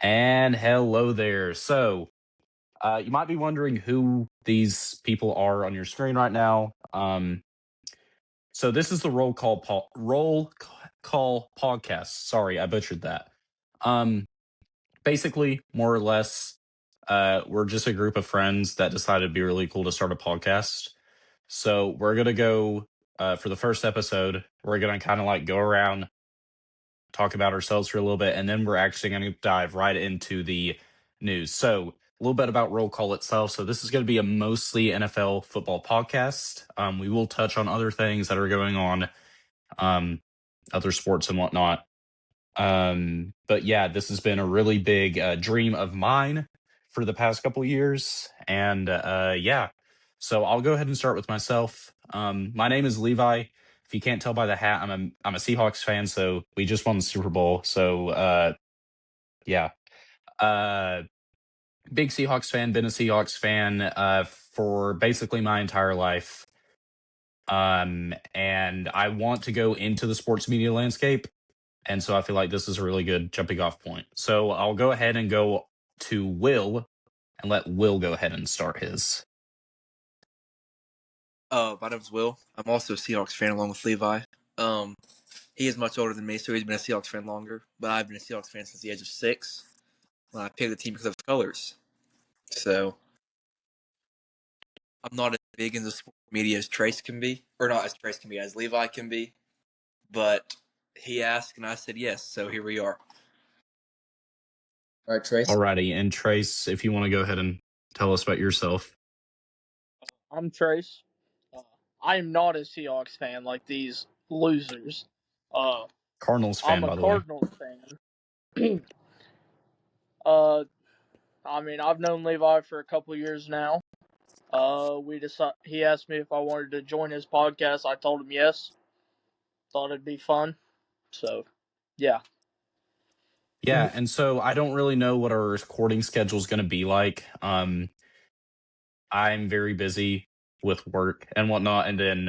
And hello there. So, you might be wondering who these people are on your screen right now. So this is the roll call podcast. Sorry, I butchered that. Um, Basically, more or less, we're just a group of friends that decided it'd be really cool to start a podcast. So we're gonna go for the first episode. We're gonna kind of like go around, talk about ourselves for a little bit, and then we're actually going to dive right into the news. So, a little bit about Roll Call itself. So, this is going to be a mostly NFL football podcast. We will touch on other things that are going on, um, other sports and whatnot. But yeah, this has been a really big dream of mine for the past couple years. And yeah, so I'll go ahead and start with myself. My name is Levi. If you can't tell by the hat, I'm a Seahawks fan, so we just won the Super Bowl. So yeah. Uh Big Seahawks fan, been a Seahawks fan for basically my entire life. And I want to go into the sports media landscape. And so I feel like this is a really good jumping off point. So I'll go ahead and go to Will and let Will go ahead and start his. My name's Will. I'm also a Seahawks fan along with Levi. He is much older than me, so he's been a Seahawks fan longer. But I've been a Seahawks fan since the age of 6 when I picked the team because of its colors. So I'm not as big into sports media as Trace can be, or not as Trace can be, as Levi can be. But he asked, and I said yes. So here we are. All right, Trace. Alrighty, and Trace, if you want to go ahead and tell us about yourself. I'm Trace. I am not a Seahawks fan like these losers. Cardinals fan, I'm by a the way. Cardinals fan. I mean, I've known Levi for a couple years now. He asked me if I wanted to join his podcast. I told him yes. Thought it'd be fun. So, yeah. Yeah, and so I don't really know what our recording schedule is going to be like. I'm very busy with work and whatnot. And then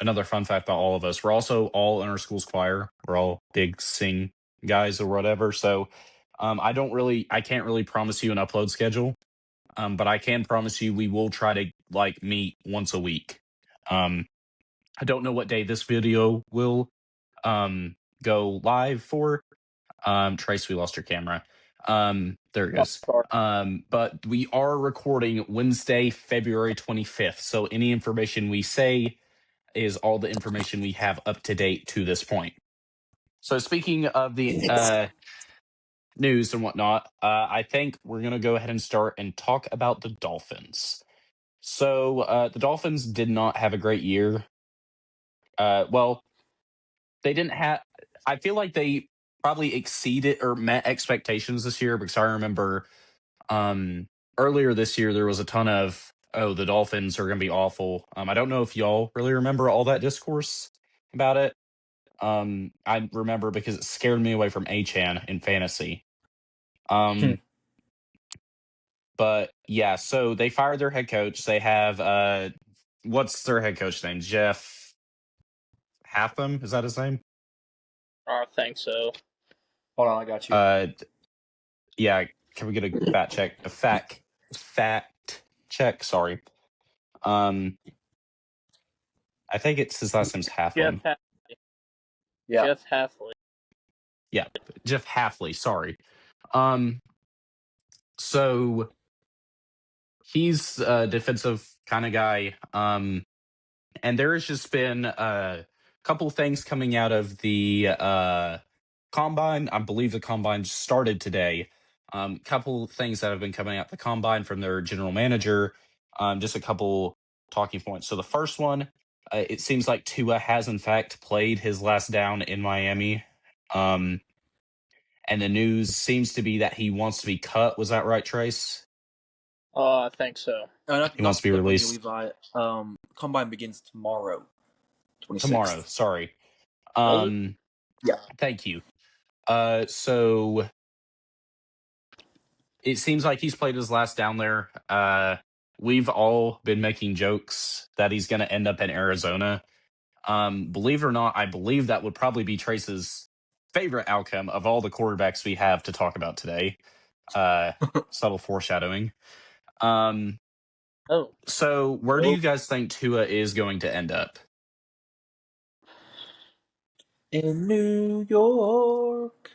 another fun fact about all of us, we're also all in our school's choir. We're all big sing guys or whatever. So I can't really promise you an upload schedule. But I can promise you we will try to like meet once a week. I don't know what day this video will go live for. Trace, we lost your camera. There it goes. But we are recording Wednesday, February 25th. So any information we say is all the information we have up to date to this point. So speaking of the news and whatnot, I think we're going to go ahead and start and talk about the Dolphins. So the Dolphins did not have a great year. Well, they didn't have. I feel like they probably exceeded or met expectations this year because I remember earlier this year there was a ton of the Dolphins are going to be awful. I don't know if y'all really remember all that discourse about it. I remember because it scared me away from A-Chan in fantasy. But yeah, so they fired their head coach. They have what's their head coach name? Jeff Hatham, is that his name? I think so. Hold on, I got you. Yeah, can we get a fact check? A fact check, sorry. I think it's his last name's Hatham. Jeff Hafley. Yeah, Jeff Hafley, sorry. So he's a defensive kind of guy. And there has just been a couple things coming out of the combine. I believe the combine started today. Couple things that have been coming out the combine from their general manager. Just a couple talking points. So the first one, it seems like Tua has in fact played his last down in Miami. And the news seems to be that he wants to be cut. Was that right, Trace? I think so. He wants to be released. Levi. Combine begins tomorrow. 26th. Tomorrow, sorry. Yeah. Thank you. So it seems like he's played his last down there. We've all been making jokes that he's going to end up in Arizona. Believe it or not, I believe that would probably be Trace's favorite outcome of all the quarterbacks we have to talk about today. Subtle foreshadowing. Oh, So where do you guys think Tua is going to end up? In New York,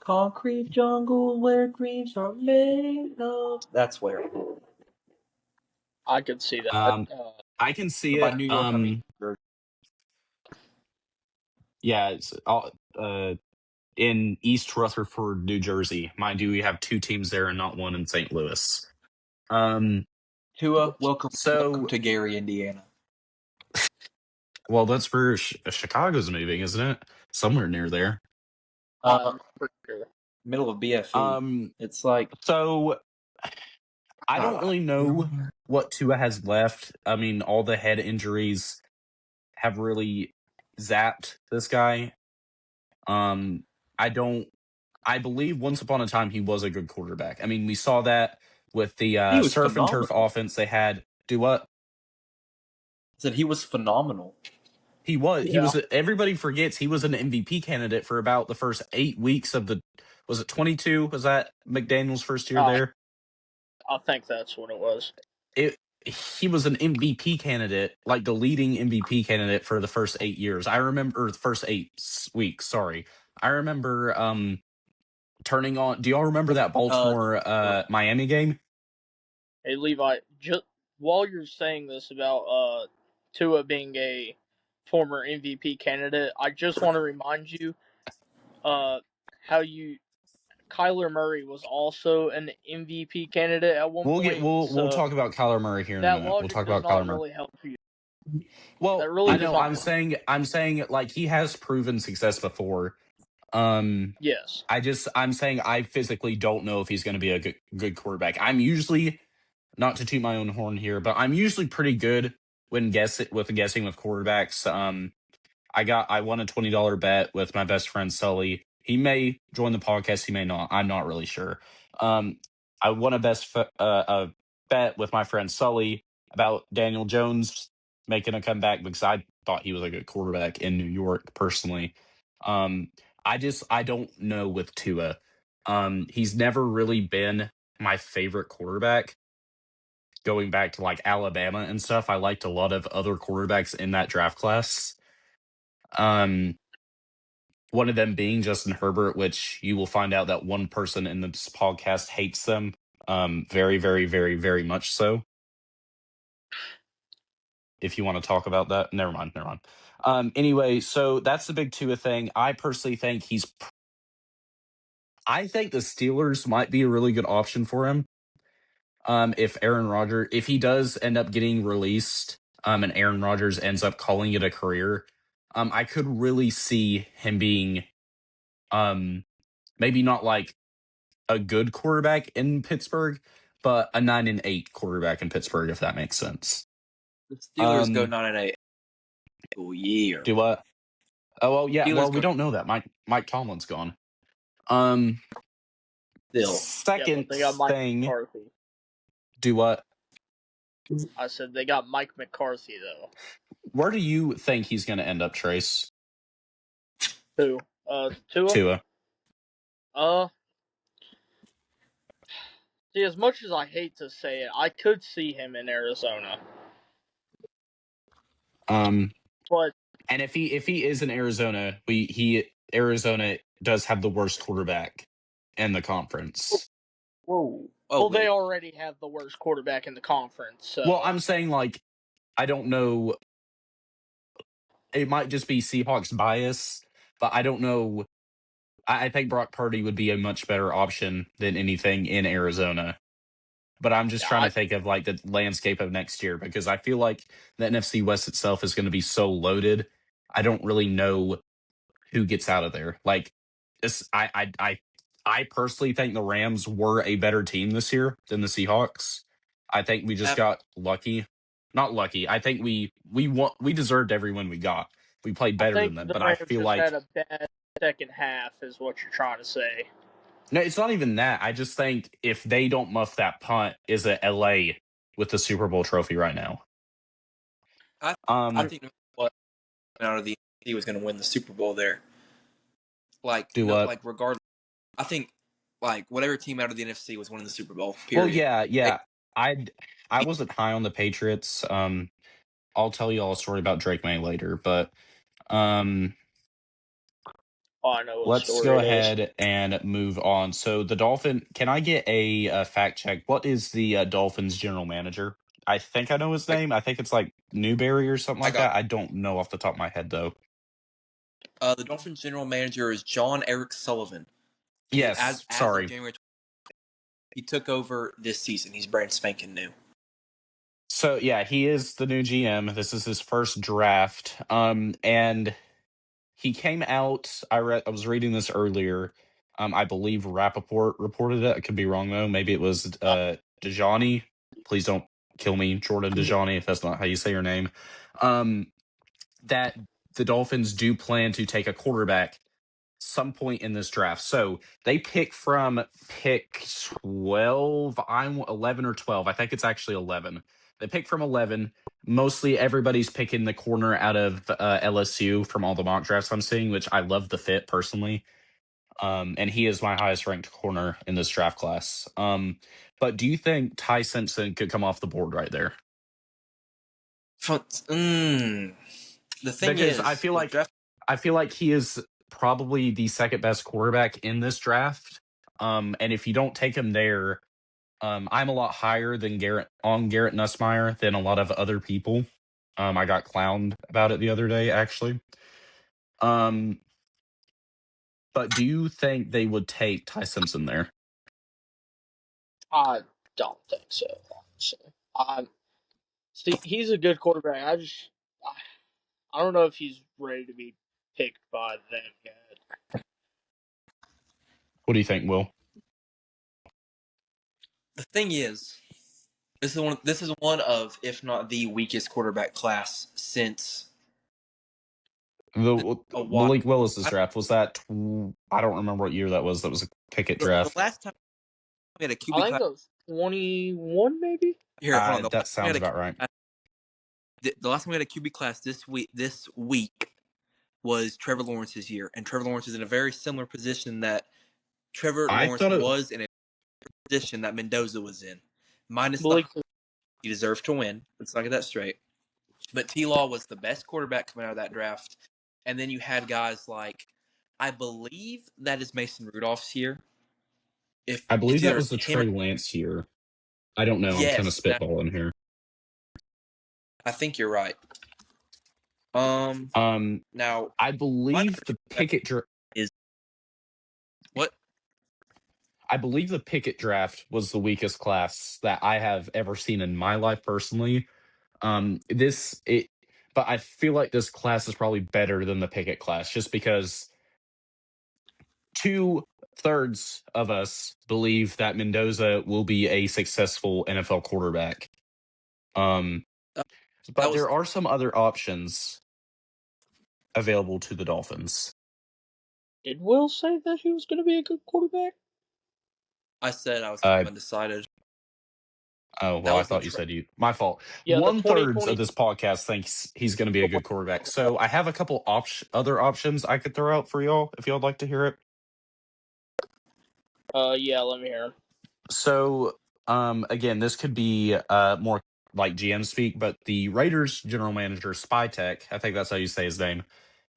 concrete jungle where dreams are made of. That's where. I could see that. I can see By it. New York, I mean Yeah, it's all, in East Rutherford, New Jersey. Mind you, we have two teams there and not one in St. Louis. Tua, welcome So, to Gary, Indiana. well, that's where Chicago's moving, isn't it? Somewhere near there. For sure. Middle of BFE. It's like So I don't really know what Tua has left. I mean, all the head injuries have really zapped this guy. I believe once upon a time he was a good quarterback. I mean, we saw that with the he was surf and turf phenomenal. offense they had. Do what? Said he was phenomenal. He was. Yeah. He was. Everybody forgets he was an MVP candidate for about the first 8 weeks of the. Was it 22? Was that McDaniel's first year there? I think that's what it was. He was an MVP candidate, like the leading MVP candidate for the first 8 years. I remember the first 8 weeks. Sorry, I remember turning on. Do y'all remember that Baltimore Miami game? Hey Levi, just while you're saying this about Tua being a former MVP candidate, I just want to remind you how Kyler Murray was also an MVP candidate at one point. We'll So talk about Kyler Murray here in a that minute. We'll logic talk does about Kyler not Murray. really help you. Well, That really I does know. not I'm saying like he has proven success before. Yes. I'm saying I physically don't know if he's going to be a good quarterback. I'm usually, not to toot my own horn here, but I'm usually pretty good when guessing with quarterbacks. I won a $20 bet with my best friend Sully. He may join the podcast, he may not. I'm not really sure. I won a bet with my friend Sully about Daniel Jones making a comeback because I thought he was a good quarterback in New York personally. I don't know with Tua. He's never really been my favorite quarterback. Going back to like Alabama and stuff, I liked a lot of other quarterbacks in that draft class. Um, one of them being Justin Herbert, which you will find out that one person in this podcast hates them. Very, very, very, very much so. If you want to talk about that, never mind. Anyway, so that's the big Tua thing. I personally think I think the Steelers might be a really good option for him. If he does end up getting released, and Aaron Rodgers ends up calling it a career, I could really see him being, maybe not like a good quarterback in Pittsburgh, but a 9-8 quarterback in Pittsburgh, if that makes sense. The Steelers go 9-8 year. Do what? Oh well, yeah. Steelers Well, we don't know that. Mike Tomlin's gone. Still. Second they got Mike thing. McCarthy. Do what? I said they got Mike McCarthy though. Where do you think he's going to end up, Trace? Who? Tua. See, as much as I hate to say it, I could see him in Arizona. But and if he is in Arizona, Arizona does have the worst quarterback in the conference. Whoa. Well, they already have the worst quarterback in the conference. So. Well, I'm saying like I don't know. It might just be Seahawks bias, but I don't know. I think Brock Purdy would be a much better option than anything in Arizona. But I'm just trying to think of like the landscape of next year because I feel like the NFC West itself is going to be so loaded. I don't really know who gets out of there. Like this, I personally think the Rams were a better team this year than the Seahawks. I think we just got lucky. Not lucky. I think we deserved every win we got. We played better than them, but I feel like had a bad second half is what you're trying to say. No, it's not even that. I just think if they don't muff that punt, is it LA with the Super Bowl trophy right now? I think out of the he was going to win the Super Bowl there. Like, Do what? like regardless, I think like whatever team out of the NFC was winning the Super Bowl. Well, Period. yeah. I wasn't high on the Patriots. I'll tell you all a story about Drake May later, but um, Oh, I know what let's story go it is. ahead and move on. So the Dolphin, can I get a fact check? What is the Dolphins general manager? I think I know his I, name. I think it's like Newberry or something I like got that. I don't know off the top of my head though. the Dolphins general manager is John Eric Sullivan. Yes, As of sorry. January, he took over this season. He's brand spanking new. So yeah, he is the new GM. This is his first draft. And he came out. I was reading this earlier. I believe Rappaport reported it. I could be wrong though. Maybe it was Dejani. Please don't kill me, Jordan Dejani, if that's not how you say your name. That the Dolphins do plan to take a quarterback some point in this draft. So they pick from pick 12. I'm 11 or 12. I think it's actually 11. They pick from 11. Mostly everybody's picking the corner out of LSU from all the mock drafts I'm seeing, which I love the fit personally. And he is my highest ranked corner in this draft class. But do you think Ty Simpson could come off the board right there? The thing Because is, with draft, I feel like he is probably the second best quarterback in this draft. And if you don't take him there, I'm a lot higher than Garrett Nussmeier than a lot of other people. I got clowned about it the other day, actually. But do you think they would take Ty Simpson there? I don't think so. Honestly, see, he's a good quarterback. I don't know if he's ready to be picked by them yet. What do you think, Will? the thing is, This is one of, if not the weakest quarterback class since The a while. Malik Willis's I, draft was that? I don't remember what year that was. That was a Pickett the draft. last time we had a I QB think class. it was 21, maybe. Here, hold on. That sounds about right. The last time we had a QB class this week was Trevor Lawrence's year, and Trevor Lawrence is in a very similar position that Trevor I Lawrence thought it. was in a position that Mendoza was in, minus the Malik, he deserved to win. Let's not get that straight. But T-Law was the best quarterback coming out of that draft, and then you had guys like, I believe that is Mason Rudolph's year. If I it's believe that either was the him or Trey Lance year. I don't know. I'm kind of yes, spitballing here. I think you're right. Now I believe the Pickett is what? I believe the Pickett draft was the weakest class that I have ever seen in my life personally. But I feel like this class is probably better than the Pickett class just because 2/3 of us believe that Mendoza will be a successful NFL quarterback. That But was there are some other options available to the Dolphins. did Will say that he was going to be a good quarterback? I said I was kind of undecided. Oh, well, I thought you said you. My fault. Yeah, the 1/3 2020. of this podcast thinks he's going to be a good quarterback. So I have a couple other options I could throw out for y'all if y'all would like to hear it. Yeah, let me hear him. So, again, this could be more like GM speak, but the Raiders general manager, Spytek, I think that's how you say his name,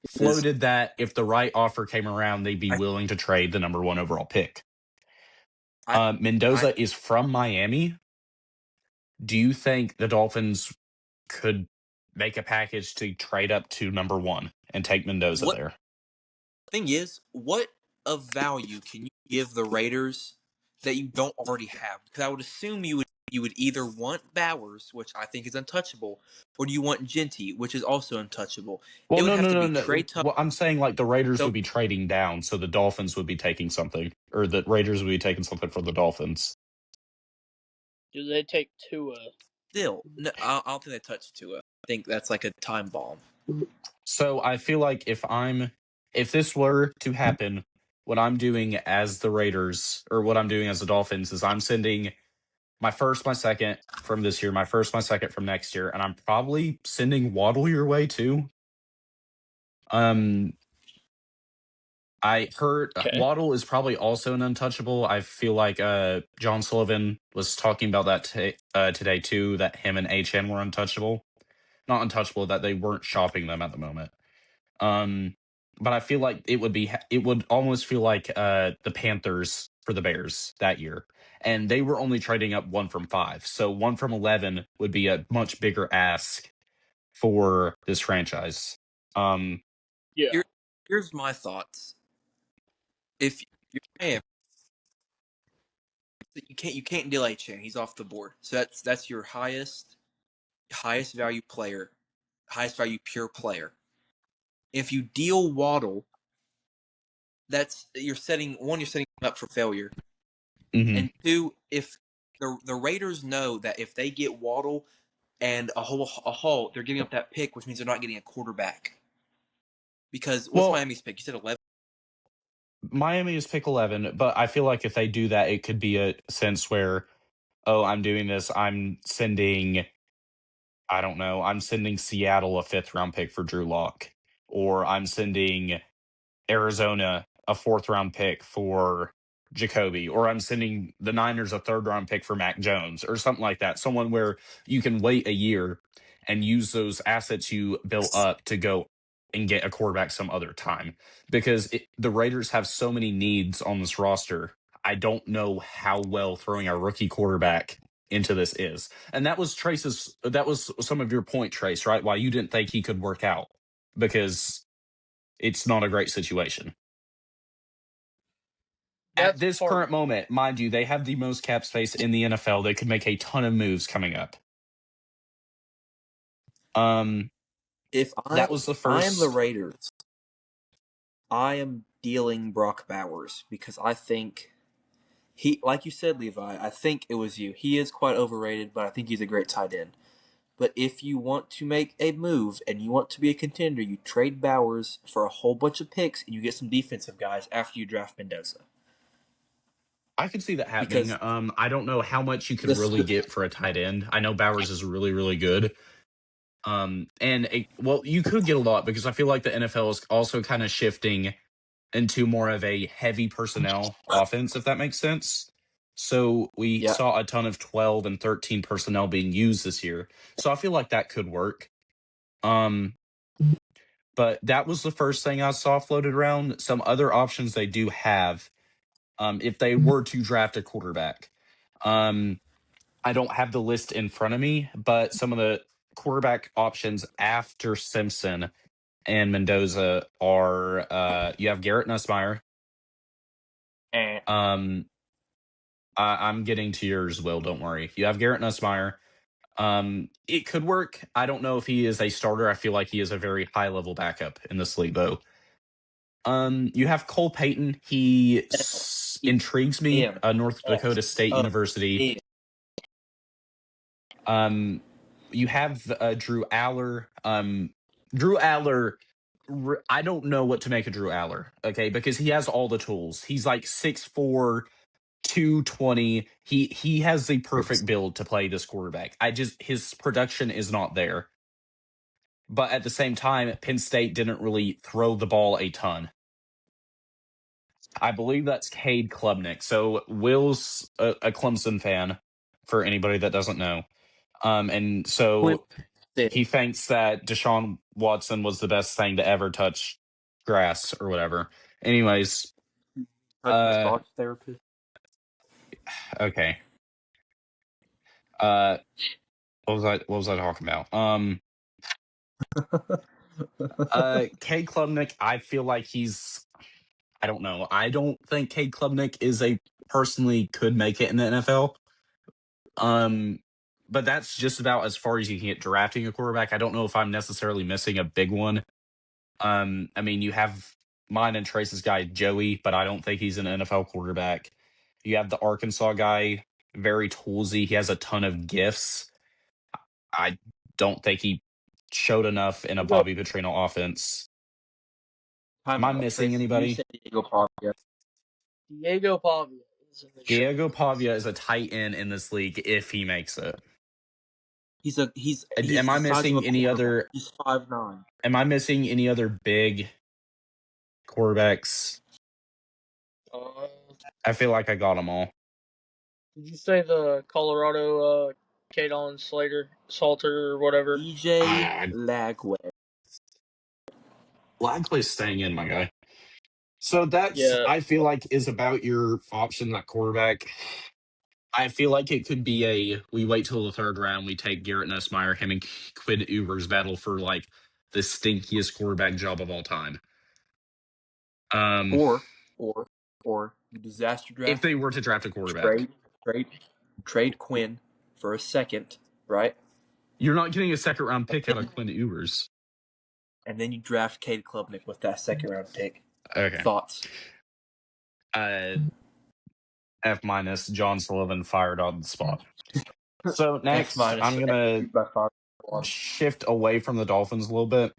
floated that if the right offer came around, they'd be willing to trade the number 1 overall pick. Mendoza is from Miami. Do you think the Dolphins could make a package to trade up to number 1 and take Mendoza there? Thing is, what of value can you give the Raiders that you don't already have? Because I would assume you would either want Bowers, which I think is untouchable, or do you want Genty, which is also untouchable? Well, It would no, have no, to no, be no. trade tough. Well, I'm saying like the Raiders So would be trading down, so the Dolphins would be taking something, or the Raiders would be taking something from the Dolphins. Do they take Tua? still, no, I don't think they touched Tua. I think that's like a time bomb. So I feel like if this were to happen, what I'm doing as the Raiders or what I'm doing as the Dolphins is I'm sending my first, my second from this year, my first, my second from next year, and I'm probably sending Waddle your way too. I heard Okay. Waddle is probably also an untouchable. I feel like John Sullivan was talking about that today too, that him and HN were untouchable. Not untouchable, that they weren't shopping them at the moment. But I feel like it would almost feel like the Panthers for the Bears that year. And they were only trading up 1 from 5. So 1 from 11 would be a much bigger ask for this franchise. Yeah. Here's my thoughts. If you're Miami, you can't deal HN. He's off the board. So that's your highest value player, highest value pure player. If you deal Waddle, you're setting him up for failure. mhm. And two, if the Raiders know that if they get Waddle and a haul, they're giving up that pick, which means they're not getting a quarterback. Because what's Well, Miami's pick? You said 11. Miami is pick 11, but I feel like if they do that, it could be a sense where, oh, I'm doing this. I'm sending, I don't know, I'm sending Seattle a 5th-round pick for Drew Lock, or I'm sending Arizona a 4th-round pick for Jacoby, or I'm sending the Niners a 3rd-round pick for Mac Jones, or something like that. Someone where you can wait a year and use those assets you built up to go and get a quarterback some other time. Because the Raiders have so many needs on this roster. I don't know how well throwing a rookie quarterback into this is. And that was some of your point, Trace, right? Why you didn't think he could work out. Because it's not a great situation. At That's this part. current moment, mind you, they have the most cap space in the NFL. They could make a ton of moves coming up. If That was the I am the first. Raiders, I am dealing Brock Bowers because I think like you said, Levi, I think it was you. He is quite overrated, but I think he's a great tight end. But if you want to make a move and you want to be a contender, you trade Bowers for a whole bunch of picks and you get some defensive guys after you draft Mendoza. I could see that happening. Because I don't know how much you could this really get for a tight end. I know Bowers is really, really good. Well, you could get a lot because I feel like the NFL is also kind of shifting into more of a heavy personnel offense, if that makes sense. So we yeah, saw a ton of 12 and 13 personnel being used this year. So I feel like that could work. But that was the first thing I saw floated around. Some other options they do have, if they were to draft a quarterback. I don't have the list in front of me, but some of the quarterback options after Simpson and Mendoza are you have Garrett Nussmeier. and I'm getting to yours, Will. Don't worry. You have Garrett Nussmeier. It could work. I don't know if he is a starter. I feel like he is a very high level backup in this league, though. You have Cole Payton. He intrigues me. M. North Dakota State University. You have Drew Aller. Drew Aller. I don't know what to make of Drew Aller. Okay, because he has all the tools. He's like 6'4", 220. He has the perfect build to play this quarterback. His production is not there. But at the same time, Penn State didn't really throw the ball a ton. I believe that's Cade Klubnik. So Will's a Clemson fan, for anybody that doesn't know. And so he thinks that Deshaun Watson was the best thing to ever touch grass or whatever. Anyways, massage therapist. okay. What was I talking about? Cade Klubnik, I feel like I don't know. I don't think Cade Klubnik personally could make it in the NFL. But that's just about as far as you can get drafting a quarterback. I don't know if I'm necessarily missing a big one. I mean, you have mine and Trace's guy, Joey, but I don't think he's an NFL quarterback. You have the Arkansas guy, very toolsy. He has a ton of gifts. I don't think he showed enough in a Bobby Petrino offense. Am I missing anybody? You said Diego Pavia. Diego Pavia is in the Diego Pavia is a tight end in this league if he makes it. Am I missing any other? He's 5'9". Am I missing any other big quarterbacks? I feel like I got them all. Did you say the Colorado Kadon Salter or whatever? EJ Lagway. Lagway's staying in, my guy. So that's, Yeah. I feel like, is about your option at quarterback. I feel like it could be we wait till the third round, we take Garrett Nussmeier, him and Quinn Ewers battle for like the stinkiest quarterback job of all time. Or you disaster If draft, they were to draft a quarterback. trade Quinn for a second, right? You're not getting a second round pick out of Quinn Ewers. And then you draft Cade Klubnik with that second round pick. Okay. Thoughts? F minus, John Sullivan fired on the spot. So next, I'm gonna shift away from the Dolphins a little bit,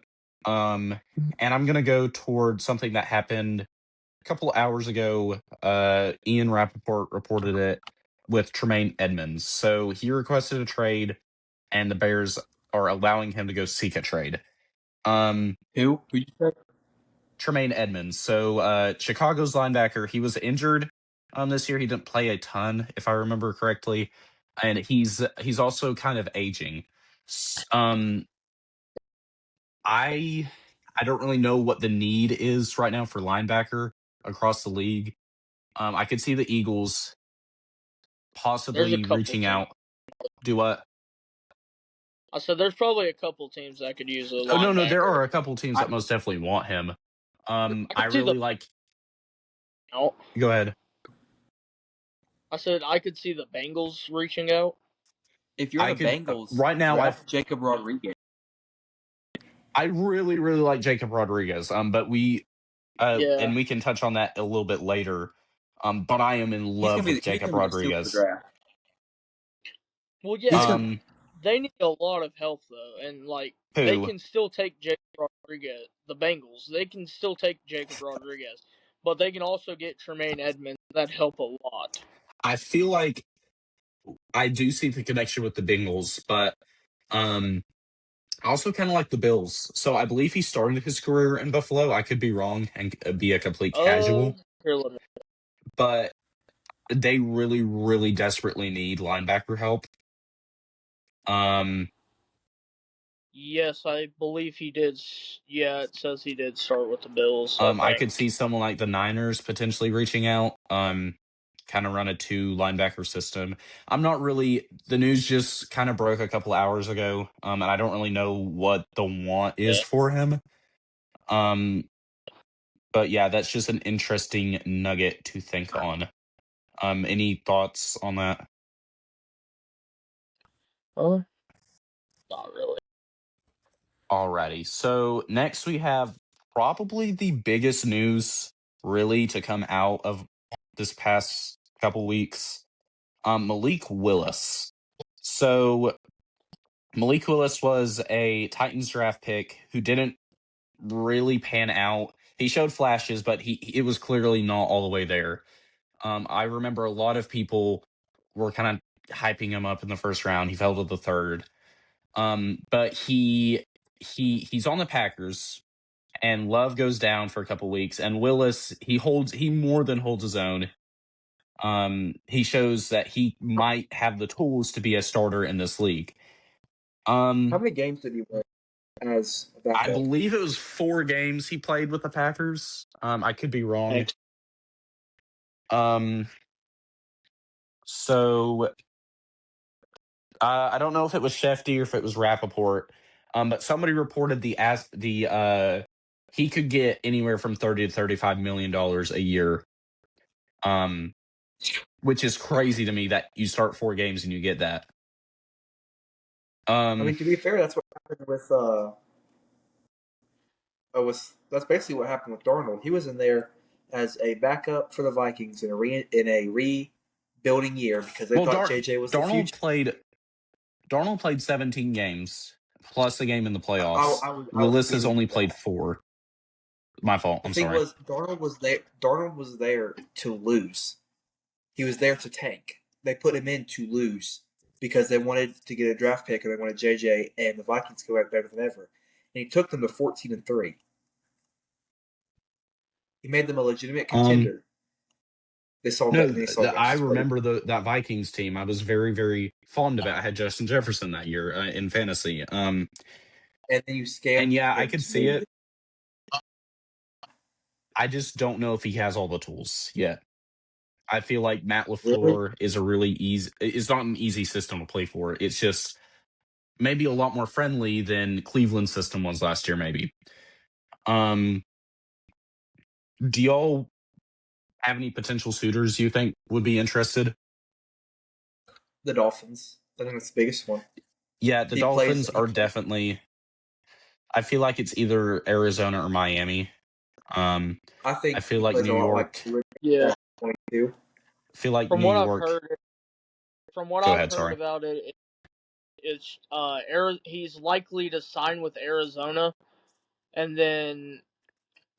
and I'm gonna go towards something that happened a couple hours ago. Ian Rappaport reported it with Tremaine Edmonds. So he requested a trade, and the Bears are allowing him to go seek a trade. Who you said? Tremaine Edmonds. So Chicago's linebacker. He was injured this year. He didn't play a ton, if I remember correctly, and he's also kind of aging. I don't really know what the need is right now for linebacker across the league. I could see the Eagles There's a possibly couple reaching teams. out. Do what? I said there's probably a couple teams that could use a linebacker. Oh no, there are a couple teams that most definitely want him. I really like. No. Go ahead. I said I could see the Bengals reaching out. If you're the Bengals, right now, draft Jacob Rodriguez. I really, really like Jacob Rodriguez. But and we can touch on that a little bit later. But I am in love with Jacob Rodriguez. Well, yeah, they need a lot of help though, and like they can still take Jacob Rodriguez. The Bengals, they can still take Jacob Rodriguez, but they can also get Tremaine Edmonds. That help a lot. I feel like I do see the connection with the Bengals, but I also kind of like the Bills. So I believe he started his career in Buffalo. I could be wrong and be a complete casual. But they really, really desperately need linebacker help. Yes, I believe he did. Yeah, it says he did start with the Bills. I could see someone like the Niners potentially reaching out. Kind of run a 2 linebacker system. I'm not really. The news just kind of broke a couple hours ago, and I don't really know what the want is for him. But yeah, that's just an interesting nugget to think on. Any thoughts on that? Not really. Alrighty. So next we have probably the biggest news really to come out of this past couple weeks. Malik Willis. So Malik Willis was a Titans draft pick who didn't really pan out. He showed flashes, but it was clearly not all the way there. I remember a lot of people were kind of hyping him up in the first round. He fell to the third. But he's on the Packers, and Love goes down for a couple weeks, and Willis he more than holds his own. He shows that he might have the tools to be a starter in this league. How many games did he win as a backup? I believe it was 4 games he played with the Packers. I could be wrong. So I don't know if it was Shefty or if it was Rappaport, but somebody reported he could get anywhere from $30 to $35 million a year, which is crazy to me that you start 4 games and you get that. I mean, to be fair, that's what happened with that's basically what happened with Darnold. He was in there as a backup for the Vikings in a rebuilding year because they thought JJ was the future. Darnold played 17 games plus a game in the playoffs. Willis has only played 4. My fault. I'm sorry. The thing was Darnold was there to lose. He was there to tank. They put him in to lose because they wanted to get a draft pick and they wanted JJ and the Vikings to go out better than ever. And he took them to 14-3. He made them a legitimate contender. They saw No, that, and they saw I James. remember that Vikings team. I was very, very fond of it. I had Justin Jefferson that year in fantasy. And then you And scanned yeah, I him could to see me. it. I just don't know if he has all the tools yet. I feel like Matt Really? LaFleur is a really easy. It's not an easy system to play for. It's just maybe a lot more friendly than Cleveland's system was last year. Maybe. Um, do y'all have any potential suitors you think would be interested? The Dolphins. I think that's the biggest one. Yeah, the He Dolphins plays. are definitely. I feel like it's either Arizona or Miami. I I think feel he like plays New a lot like York. Yeah. 22. I feel like From New what I've York. heard, Go ahead. Sorry. about it, it's he's likely to sign with Arizona, and then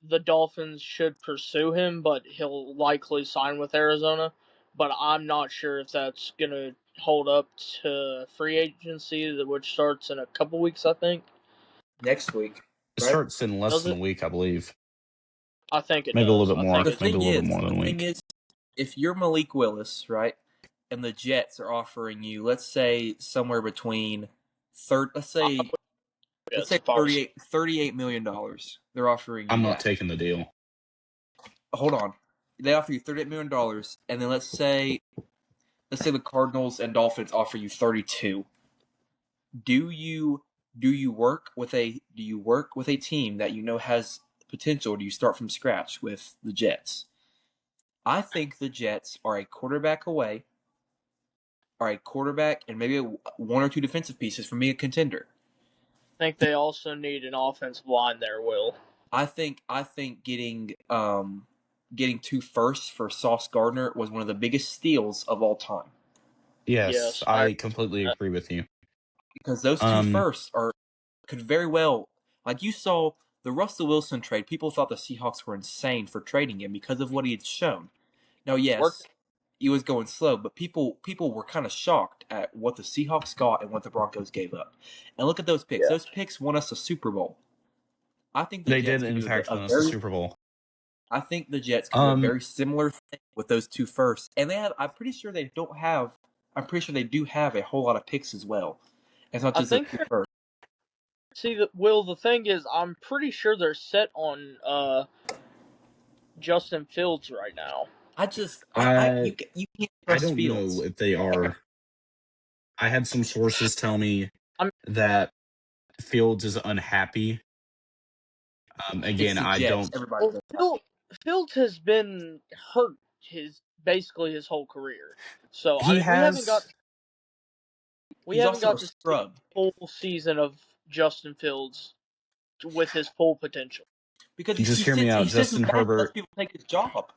the Dolphins should pursue him, but he'll likely sign with Arizona. But I'm not sure if that's gonna hold up to free agency, which starts in a couple weeks, I think. Next week, It right? starts in less Does than it? a week, I believe. I think it Maybe a does. little bit I more. think The it. Maybe a thing little is, bit more the than a thing week. is, if you're Malik Willis, right, and the Jets are offering you, let's say somewhere between third, let's say It's probably $38 million. They're offering I'm you not that. taking the deal. Hold on, they offer you $38 million, and then let's say the Cardinals and Dolphins offer you 32. Do you work with a team that you know has potential? Or do you start from scratch with the Jets? I think the Jets are a quarterback away, and maybe one or two defensive pieces from being a contender. I think they also need an offensive line there, Will. I think getting two firsts for Sauce Gardner was one of the biggest steals of all time, Yes, Yes, I I completely agree with you. because those two firsts could very well, like you saw the Russell Wilson trade. People thought the Seahawks were insane for trading him because of what he had shown. Now, worked. yes, he was going slow, but people were kind of shocked at what the Seahawks got and what the Broncos gave up. And look at those picks. Yeah. Those picks won us a Super Bowl. I think the They Jets did, could in do fact, a win us the very. Super Bowl. I think the Jets could do a Um, very similar thing with those two firsts, and they have. I'm pretty sure they don't have. I'm pretty sure they do have a whole lot of picks as well. It's not I just those think two firsts. Will, the thing is, I'm pretty sure they're set on Justin Fields right now. You can't I trust don't know Fields. if they are. I had some sources tell me I'm that Fields is unhappy. It's Again, the I Jets. don't. Everybody well, knows that. Fields has been hurt basically his whole career. So I He mean, has. we He's haven't also a got to see scrub a full season of Justin Fields with his full potential. because Just hear me he out. sits in Justin the back and lets Herbert. people take his job.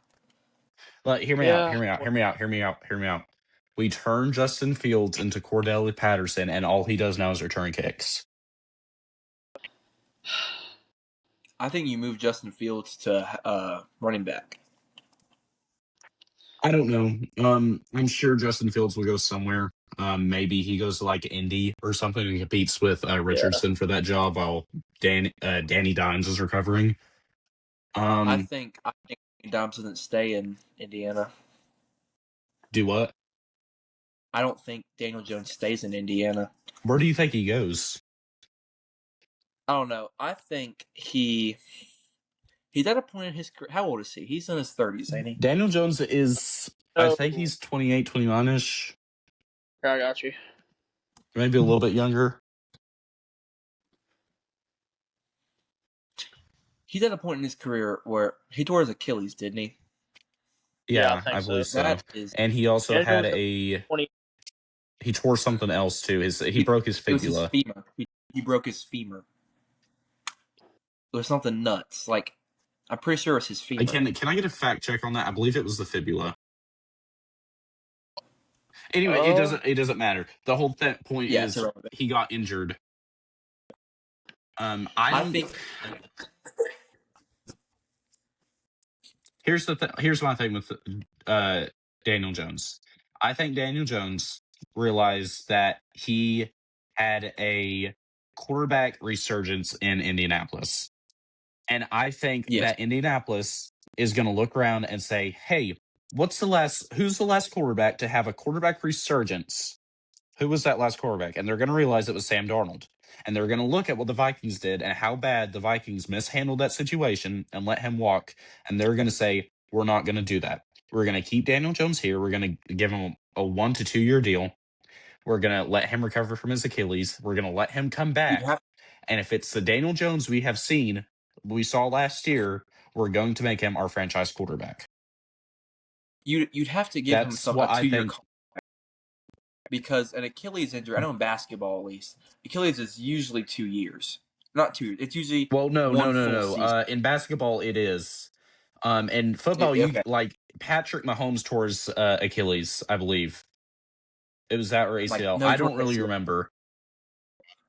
Hear me out. Yeah. Hear me out. Hear me out. Hear me out. Hear me out. We turn Justin Fields into Cordell Patterson, and all he does now is return kicks. I think you move Justin Fields to running back. I don't know. I'm sure Justin Fields will go somewhere. Maybe he goes to like Indy or something and competes with Yeah. Richardson for that job while Danny Dimes is recovering. I think Dobbs doesn't stay in Indiana. Do what? I don't think Daniel Jones stays in Indiana. Where do you think he goes? I don't know. I think he's at a point in his career. How old is he? He's in his 30s, ain't he? Daniel Jones is, I So think he's 28, 29-ish, I got you. maybe a little bit younger. He's at a point in his career where he tore his Achilles, didn't he? Yeah, I Yeah, think I so. believe so. That is. And he also had Daniel's 20. he tore something else too. He broke his It was his fibula. femur. He broke his femur. It was something nuts. Like, I'm pretty sure it's his femur. Can I get a fact check on that? I believe it was the fibula. Anyway, it doesn't matter. The whole point Yeah, it's is irrelevant. he got injured. I think here's my thing with Daniel Jones. I think Daniel Jones realized that he had a quarterback resurgence in Indianapolis. And I think yes. that Indianapolis is going to look around and say, hey, who's the last quarterback to have a quarterback resurgence? Who was that last quarterback? And they're going to realize it was Sam Darnold. And they're going to look at what the Vikings did and how bad the Vikings mishandled that situation and let him walk. And they're going to say, we're not going to do that. We're going to keep Daniel Jones here. We're going to give him a 1 to 2 year deal. We're going to let him recover from his Achilles. We're going to let him come back. And if it's the Daniel Jones we saw last year, we're going to make him our franchise quarterback. You'd have to give him That's a what I 2-year think. contract because an Achilles injury, I know in basketball at least, Achilles is usually 2 years. Not 2 years. It's usually one full season. In basketball, it is. In football, Okay. like Patrick Mahomes tore his Achilles, I believe. It was that or ACL. No, I he tore don't really ACL. remember.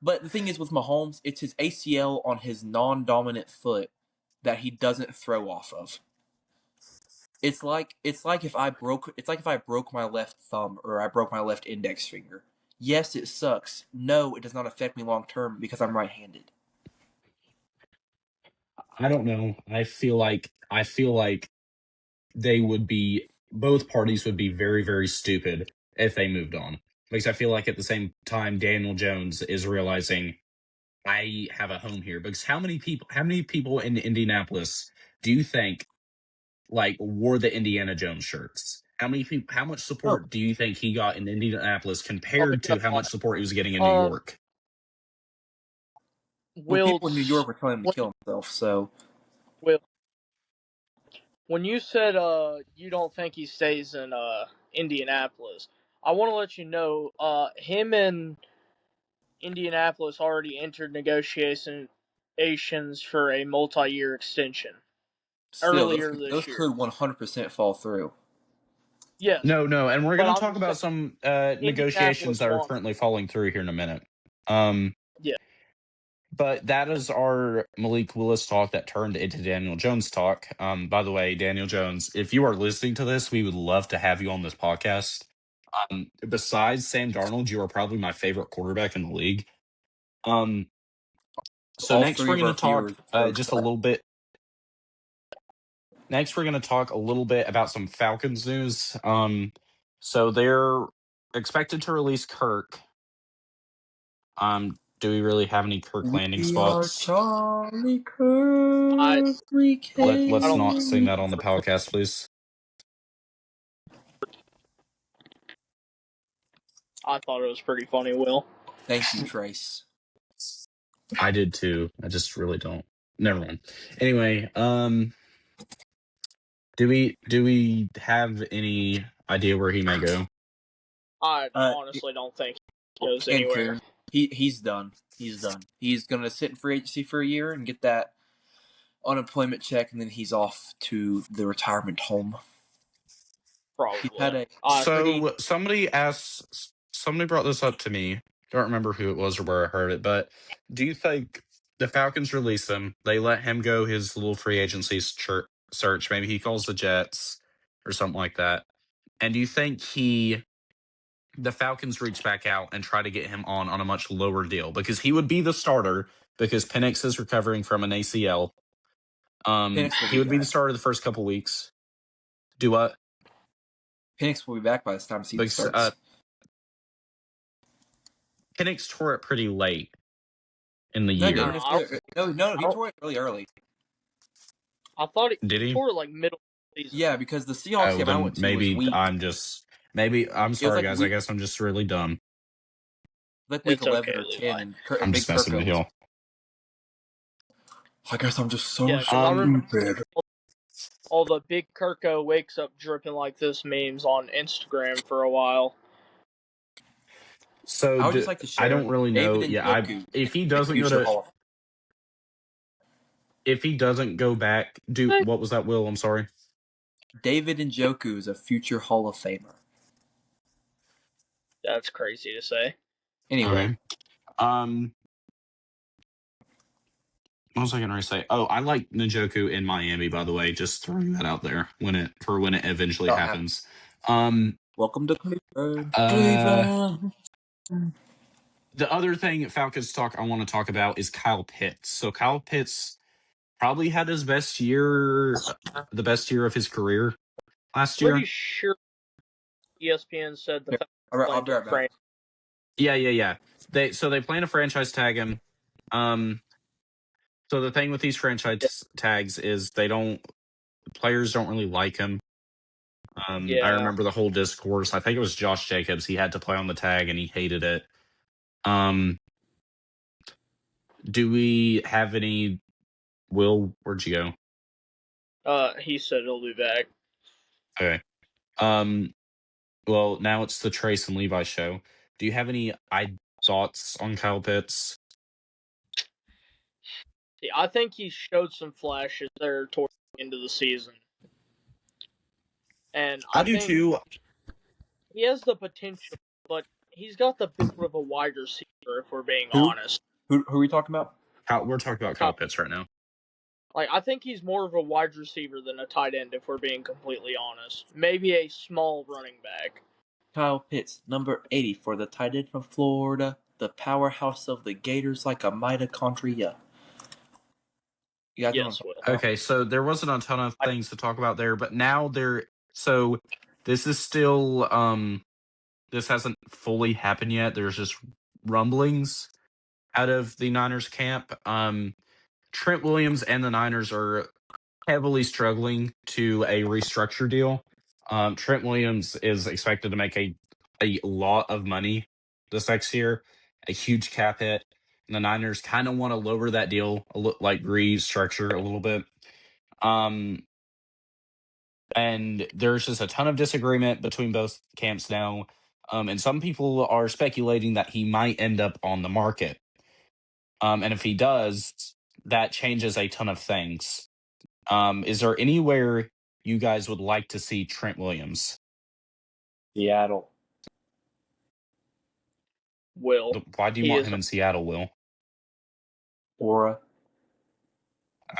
But the thing is with Mahomes, it's his ACL on his non-dominant foot that he doesn't throw off of. It's like if I broke my left thumb or I broke my left index finger. Yes, it sucks. No, it does not affect me long term because I'm right-handed. I don't know. I feel like both parties would be very, very stupid if they moved on. Because I feel like at the same time, Daniel Jones is realizing I have a home here. Because how many people in Indianapolis do you think wore the Indiana Jones shirts? How much Oh, support do you think he got in Indianapolis I'll be compared to up how on much support he was getting in New it. York? well, people in New Wilts, York were telling him to kill himself, so Will, when you said you don't think he stays in Indianapolis, I want to let you know him and Indianapolis already entered negotiations for a multi-year extension still earlier this those year. could 100% fall through. Yes, No, and we're but going to I'm talk just saying about some negotiations Indianapolis that are wants. currently falling through here in a minute. Um, Yeah, but that is our Malik Willis talk that turned into Daniel Jones talk. By the way, Daniel Jones, if you are listening to this, we would love to have you on this podcast. Besides Sam Darnold, you are probably my favorite quarterback in the league. Um, so All next three we're of going our to talk viewers voted just for a that. little bit. Next, we're going to talk a little bit about some Falcons news. So they're expected to release Kirk. Do we really have any Kirk landing We are spots? Charlie I Kirk. We I Let's don't not think sing came. that on the podcast, please. I thought it was pretty funny. Will, Thank you, Trace. I did too. I just really don't. Never mind. Anyway, do we have any idea where he may go? I honestly don't think he goes anywhere. Cancun. He's done. He's done. He's gonna sit in free agency for a year and get that unemployment check, and then he's off to the retirement home. He's had Probably. a I pretty. So somebody brought this up to me. Don't remember who it was or where I heard it, but do you think the Falcons release him? They let him go his little free agency search. Maybe he calls the Jets or something like that. And do you think the Falcons reach back out and try to get him on a much lower deal because he would be the starter because Penix is recovering from an ACL. Penix will He be would be the back. starter the first couple weeks. Do what? Penix will be back by the time the season Because starts. Penix tore it pretty late in the No, year. no, I don't. no, I he don't. tore it really early. I thought Did he he? tore it like middle of the season. Yeah, because the Seahawks Oh, game I then went to was week. I'm It was sorry like guys. I guess I'm just really dumb. week It's 11 okay, or Levi. 10, and I'm Big just messing Kirko with was. y'all. I guess I'm just so Yeah, because I remember stupid. all the Big Kirko wakes up dripping like this memes on Instagram for a while. I So would just like to I share don't really David know. and Yeah, Joku, if he a doesn't go future to Hall. if he doesn't go back, what was that, Will? I'm sorry. David and Joku is a future Hall of Famer. That's crazy to say. Anyway, Okay. What was I going to say? Oh, I like Njoku in Miami. By the way, just throwing that out there when it eventually not happen. happens. Um, Welcome to Cleveland. uh, Cleveland. the other thing Falcons talk I want to talk about is Kyle Pitts. So Kyle Pitts probably had his best year, the best year of his career. last Pretty year. sure ESPN said the I'll be right back. Yeah. They plan to franchise tag him. So the thing with these franchise tags is players don't really like him. I remember the whole discourse. I think it was Josh Jacobs. He had to play on the tag and he hated it. Do we have any? Will, where'd you go. He said he'll be back. go? Okay. Well, now it's the Trace and Levi show. Do you have any thoughts on Kyle Pitts? I think he showed some flashes there towards the end of the season. And I do think too. he has the potential, but he's got the build of a wide receiver, if we're being honest. Who are we talking about? We're talking about Kyle Pitts right now. Like, I think he's more of a wide receiver than a tight end, if we're being completely honest. Maybe a small running back. Kyle Pitts, number 80 for the tight end from Florida, the powerhouse of the Gators like a mitochondria. Yes, Will. Okay, so there wasn't a ton of things to talk about there, but now so this is still this hasn't fully happened yet. There's just rumblings out of the Niners camp. Trent Williams and the Niners are heavily struggling to a restructure deal. Trent Williams is expected to make a lot of money this next year, a huge cap hit. And the Niners kind of want to lower that deal, like restructure a little bit. And there's just a ton of disagreement between both camps now. And some people are speculating that he might end up on the market. And if he does, that changes a ton of things. Is there anywhere you guys would like to see Trent Williams? Seattle. Will. Why do you want him in Seattle, Will? Aura.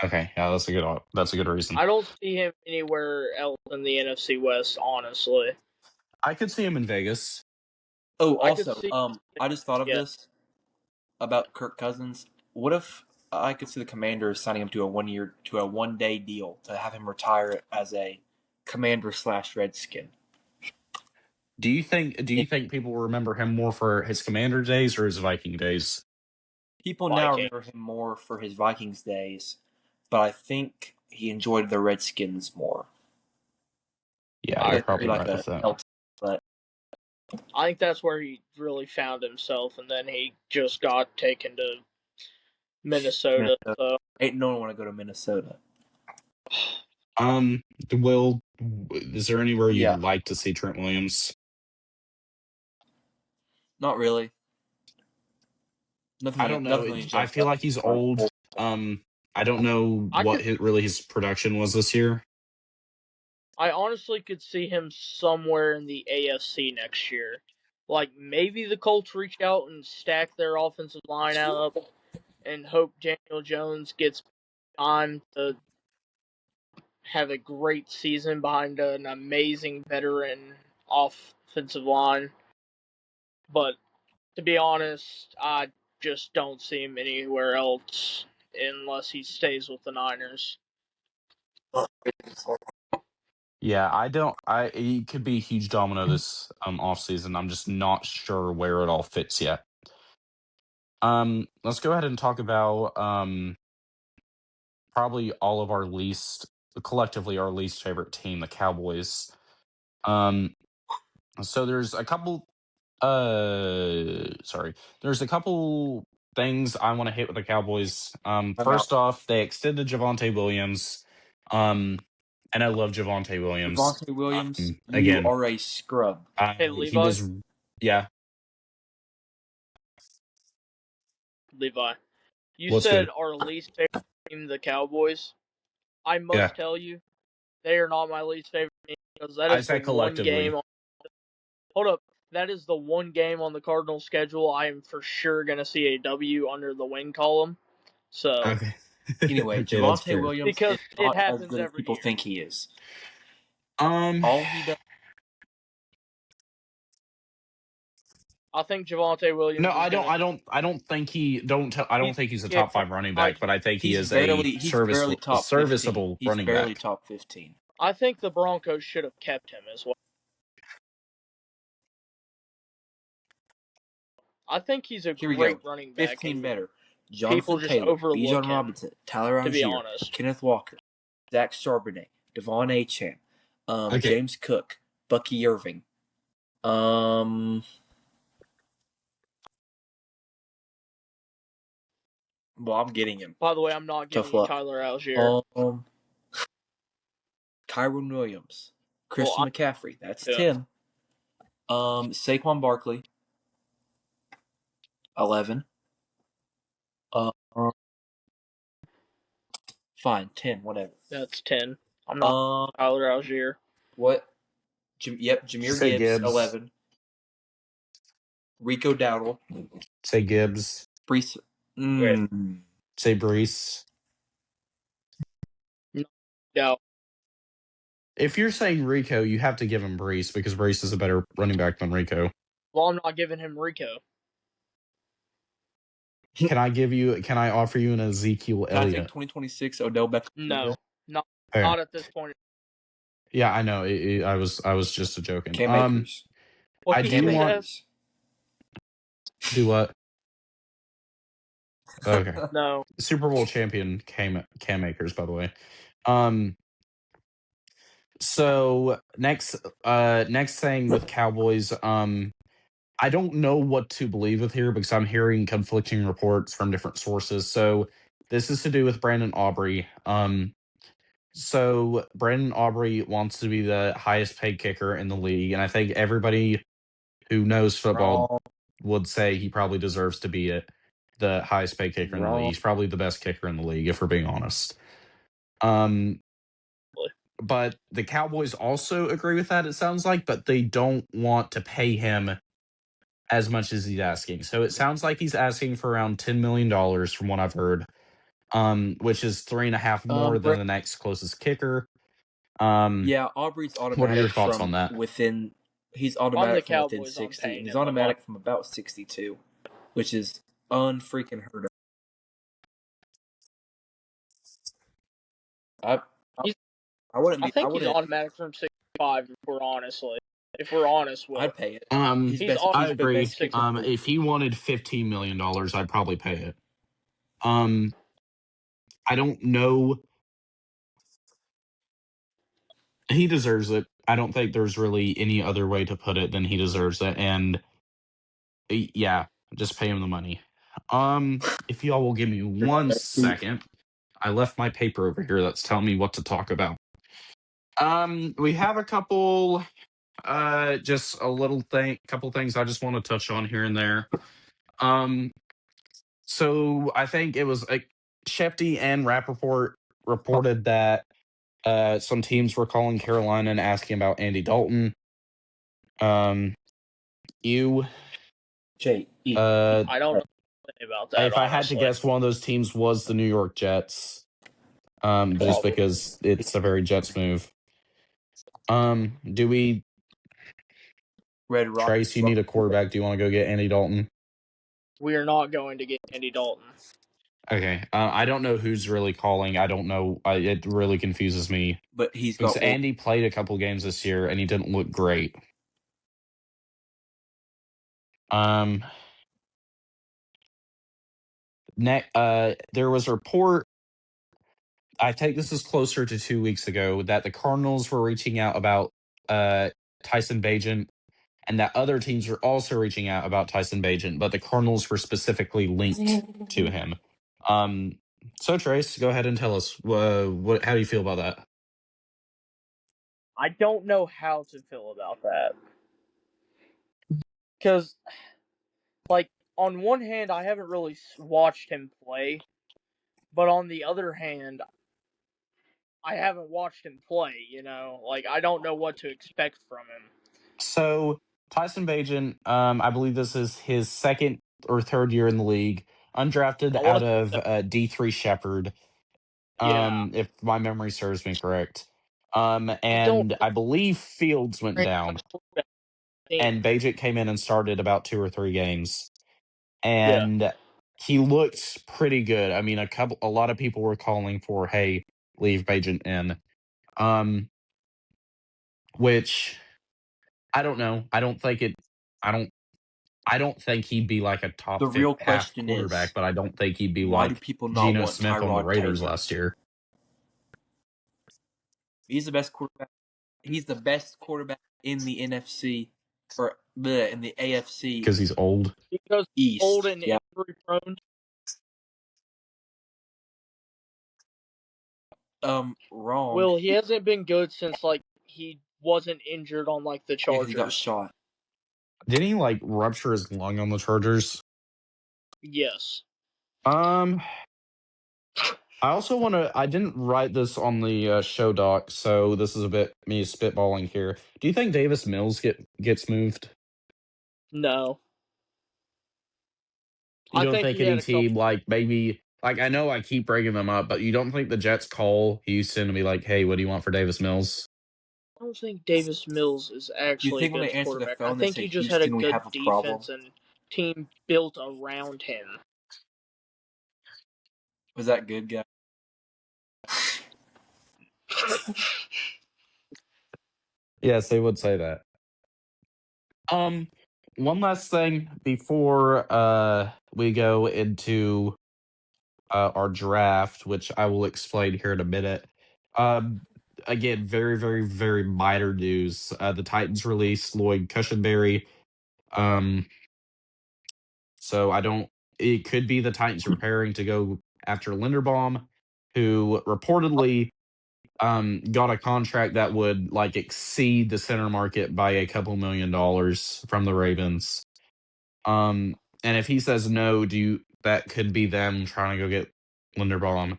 Okay, yeah, that's a good reason. I don't see him anywhere else in the NFC West, honestly. I could see him in Vegas. Oh, also, I just thought of this about Kirk Cousins. What if I could see the Commanders signing him to a 1-day deal to have him retire as a Commander/Redskin? Do you think people remember him more for his Commander days or his Viking days? People now remember him more for his Vikings days, but I think he enjoyed the Redskins more. Yeah, you're probably right with that. But I think that's where he really found himself, and then he just got taken to Minnesota. So. Ain't no one want to go to Minnesota. Will, is there anywhere you'd like to see Trent Williams? Not really. I don't know. I feel like he's old. I don't know what his production was this year. I honestly could see him somewhere in the AFC next year. Like, maybe the Colts reach out and stack their offensive line up and hope Daniel Jones gets time to have a great season behind an amazing veteran offensive line. But to be honest, I just don't see him anywhere else unless he stays with the Niners. Yeah, he could be a huge domino this offseason. I'm just not sure where it all fits yet. Let's go ahead and talk about probably collectively our least favorite team, the Cowboys. So there's a couple there's a couple things I want to hit with the Cowboys. First off, they extended Javonte Williams. And I love Javonte Williams. Javonte Williams, again, you are a scrub. Hey, Levi. Levi, you said our least favorite team, the Cowboys. I must tell you, they are not my least favorite team because that is the one game. Hold up, that is the one game on the Cardinals' schedule I am for sure going to see a W under the win column. So, anyway, Javonte Williams because is not it happens as good as every people year. think he is. All he does. I think Javonte Williams. No, I don't think he's a top 5 running back, but I think he is a serviceable running back. He's barely top 15. I think the Broncos should have kept him as well. I think he's a Here we go. great running back. 15 And better. people Jonathan just Taylor, overlook Bijan him, Robinson, Tyler to be Algier, honest. Kenneth Walker, Zach Charbonnet, Devon Achane, Okay. James Cook, Bucky Irving. Well, I'm getting him. By the way, I'm not Tough giving you luck. Tyler Algier. Kyron Williams, Christian McCaffrey. That's 10. Saquon Barkley, 11. Fine, 10, whatever. That's 10. I'm not Tyler Algier. What? Jahmyr Say Gibbs, Gibbs. 11. Rico Dowdle. Say Gibbs. Brees. Say Brees. No. If you're saying Rico, you have to give him Brees because Brees is a better running back than Rico. Well, I'm not giving him Rico. Can I offer you an Ezekiel I think Elliott? 2026 Odell Beckham. No. Not at this point. Yeah, I know. I was just a joking. Cam Akers. Well, I do want do what? Okay. No. Super Bowl champion Cam Akers, by the way. So next thing with Cowboys, I don't know what to believe with here because I'm hearing conflicting reports from different sources. So this is to do with Brandon Aubrey. So Brandon Aubrey wants to be the highest paid kicker in the league, and I think everybody who knows football would say he probably deserves to be the highest paid kicker in the league. He's probably the best kicker in the league, if we're being honest. But the Cowboys also agree with that, it sounds like, but they don't want to pay him as much as he's asking. So it sounds like he's asking for around $10 million from what I've heard, which is 3.5 more than the next closest kicker. Yeah, Aubrey's automatic. What are your thoughts on that? He's automatic from within Cowboys, 60, and he's automatic from about 62, which is unfreaking heard of. I wouldn't be. I think he's automatic from 65. If we're honest, Will. I'd pay it. I agree. If he wanted $15 million, I'd probably pay it. I don't know. He deserves it. I don't think there's really any other way to put it than he deserves it. And yeah, just pay him the money. If y'all will give me 1 second, I left my paper over here that's telling me what to talk about. We have a couple, just a couple things I just want to touch on here and there. So I think it was Shefty and Rappaport reported that some teams were calling Carolina and asking about Andy Dalton. I don't know about that. If I had to guess, one of those teams was the New York Jets. Just because it's a very Jets move. Do we Trace, you need a quarterback. Do you want to go get Andy Dalton? We are not going to get Andy Dalton. Okay. I don't know who's really calling. I don't know. It really confuses me. But Andy played a couple games this year and he didn't look great. There was a report, I think this is closer to 2 weeks ago, that the Cardinals were reaching out about Tyson Bagent, and that other teams were also reaching out about Tyson Bagent, but the Cardinals were specifically linked to him. So Trace, go ahead and tell us how do you feel about that? I don't know how to feel about that. Because, on one hand, I haven't really watched him play, but on the other hand, I haven't watched him play, I don't know what to expect from him. So, Tyson Bagent, I believe this is his second or third year in the league, undrafted out of D3 Shepherd, if my memory serves me correct. And I believe Fields went down, and Bagent came in and started about 2 or 3 games. And he looked pretty good. I mean, a lot of people were calling for, hey, leave Bagent in. which I don't know. I don't think it. I don't think he'd be like a top The real half question quarterback, is, but I don't think he'd be why do like people not Geno want Smith on the Tyrod Raiders Taylor? last year. He's the best quarterback. He's the best quarterback in the NFC or in the AFC Because he's old. Because East. old and Yeah. injury prone. Wrong. Well, he hasn't been good since like he wasn't injured on like the Yeah, he got Chargers. shot. Didn't he like rupture his lung on the Chargers? Yes. I also want to. I didn't write this on the show doc, so this is a bit me spitballing here. Do you think Davis Mills gets moved? No. You I don't think think he any had a couple. team like maybe like I know I keep bringing them up, but you don't think the Jets call Houston to be like, "Hey, what do you want for Davis Mills?" I don't think Davis Mills is Do you actually a think when good they answer the quarterback. I phone, they think say, he just had a Houston, we good have a problem? defense and team built around him. Was that good, guy? Yes, they would say that. One last thing before we go into our draft, which I will explain here in a minute. Again, very, very, very minor news. The Titans released Lloyd Cushenberry. So I don't. It could be the Titans preparing to go after Linderbaum, who reportedly got a contract that would like exceed the center market by a couple $1,000,000 from the Ravens. And if he says no, that could be them trying to go get Linderbaum. He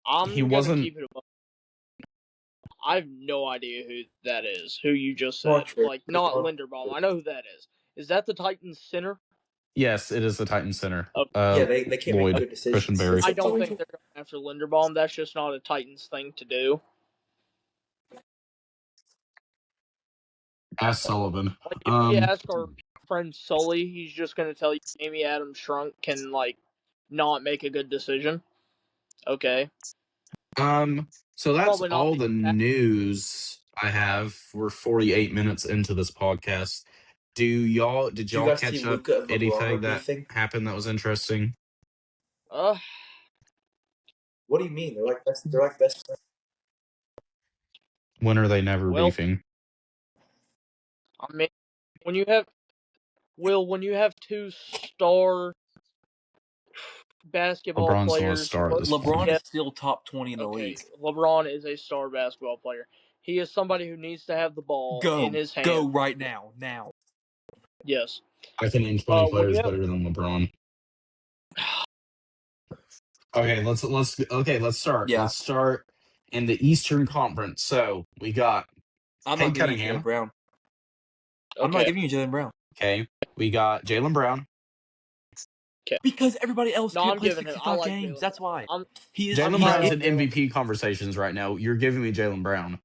I'm gonna wasn't. keep it above. I have no idea who that is. Who you just Not said? sure. Like not Linderbaum. I know who that is. Is that the Titans center? Yes, it is the Titans center. Okay. Yeah, they can't make Lloyd good decisions. Cushenberry. I don't think they're going after Linderbaum. That's just not a Titans thing to do. Ask Sullivan. Like if we ask our friend Sully, he's just going to tell you Amy Adams Shrunk can like not make a good decision. Okay. So that's Probably not all the the news I have. We're 48 minutes into this podcast. Did Do y'all you guys see catch up Luka and LeBron anything are that beefing? happened that was interesting? What do you mean? They're like best friends. When are they never well, beefing? I mean, when you have two star basketball LeBron's not a players, star at this LeBron point. is still top 20 in the okay, league. LeBron is a star basketball player. He is somebody who needs to have the ball in his hand. Go right now. Yes. I can name 20 when players you have better than LeBron. Okay, let's start. Yeah. Let's start in the Eastern Conference. So we got I'm Cade not giving you Cunningham. Jaylen Brown. okay. I'm not giving you Jaylen Brown. Okay, we got Jaylen Brown. Okay. Because everybody else No, can't I'm play giving him. 65 I like games. Jaylen That's Brown. why. Jaylen Brown's in MVP conversations right now. You're giving me Jaylen Brown.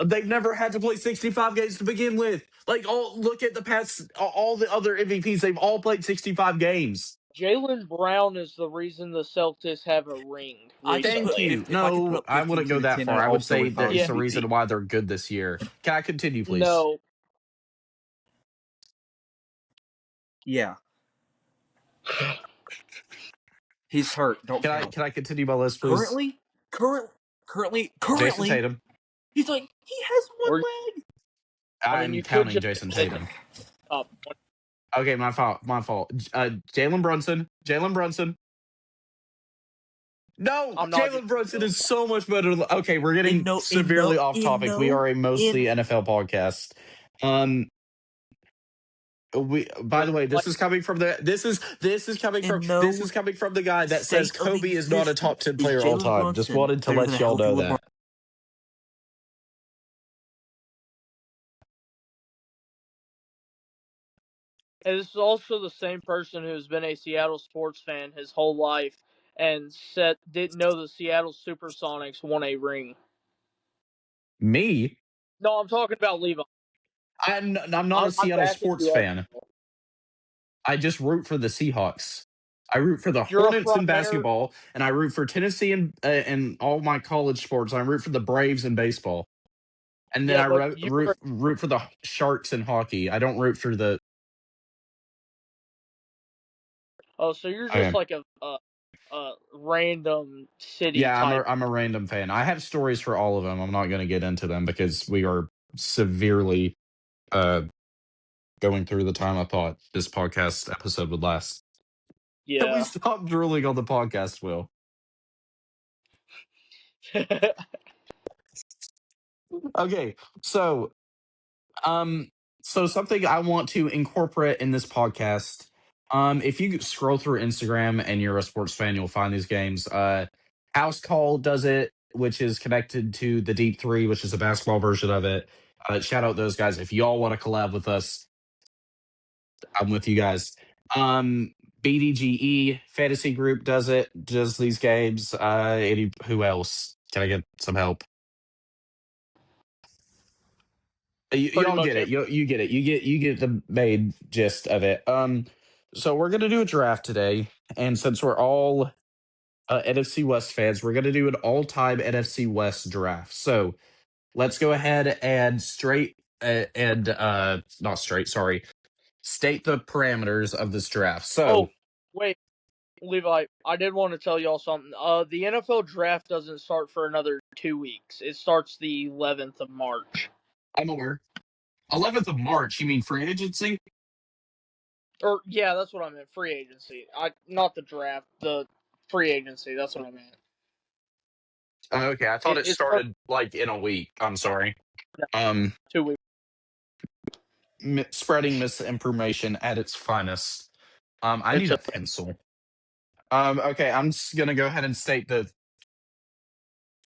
They've never had to play 65 games to begin with. Like, look at the past, all the other MVPs. They've all played 65 games. Jaylen Brown is the reason the Celtics have a ring recently. Thank you. If I could put up I 15 wouldn't go to that 10 far. on I would All-Star say without that it's the MVP. reason why they're good this year. Can I continue, please? No. Yeah. He's hurt. Don't Can count. I continue my list, please? Currently, Jason Tatum. he's like, he has one leg. I'm counting Jason Tatum. Okay, my fault. Jalen Brunson. No, Jalen Brunson is so much better. Okay, we're getting severely off topic. We are a mostly NFL podcast. By the way, this is coming from the guy that says Kobe is not a top 10 player all time. Just wanted to let y'all know that. And this is also the same person who's been a Seattle sports fan his whole life and didn't know the Seattle Supersonics won a ring. Me? No, I'm talking about Levi. I'm not a Seattle sports fan. I just root for the Seahawks. I root for the You're a Hornets in front runner. basketball, and I root for Tennessee in all my college sports. And I root for the Braves in baseball, and then Yeah, I but you were. root for the Sharks in hockey. I don't root for the. Oh, so you're just Okay. like a random city Yeah, type. I'm a random fan. I have stories for all of them. I'm not going to get into them because we are severely uh, going through the time I thought this podcast episode would last. Can we Yeah. stop drooling on the podcast, Will? Okay, so um, so something I want to incorporate in this podcast. If you scroll through Instagram and you're a sports fan, you'll find these games. House Call does it, which is connected to the Deep Three, which is a basketball version of it. Shout out those guys. If y'all want to collab with us, I'm with you guys. Um, BDGE Fantasy Group does these games. Who else? Can I get some help? Pretty Y'all much get it. You get it. You get the main gist of it. So we're gonna do a draft today, and since we're all NFC West fans, we're gonna do an all-time NFC West draft. So let's go ahead and not straight. Sorry, state the parameters of this draft. Oh, So wait, Levi, I did want to tell y'all something. The NFL draft doesn't start for another 2 weeks. It starts the 11th of March. I'm aware. 11th of March. You mean free agency? Or yeah, that's what I meant. Free agency. Not the draft. The free agency. That's what I meant. Okay, I thought it It starts started like in a week. I'm sorry. Um, 2 weeks. Spreading misinformation at its finest. I It's need a pencil. Okay, I'm just gonna go ahead and state that.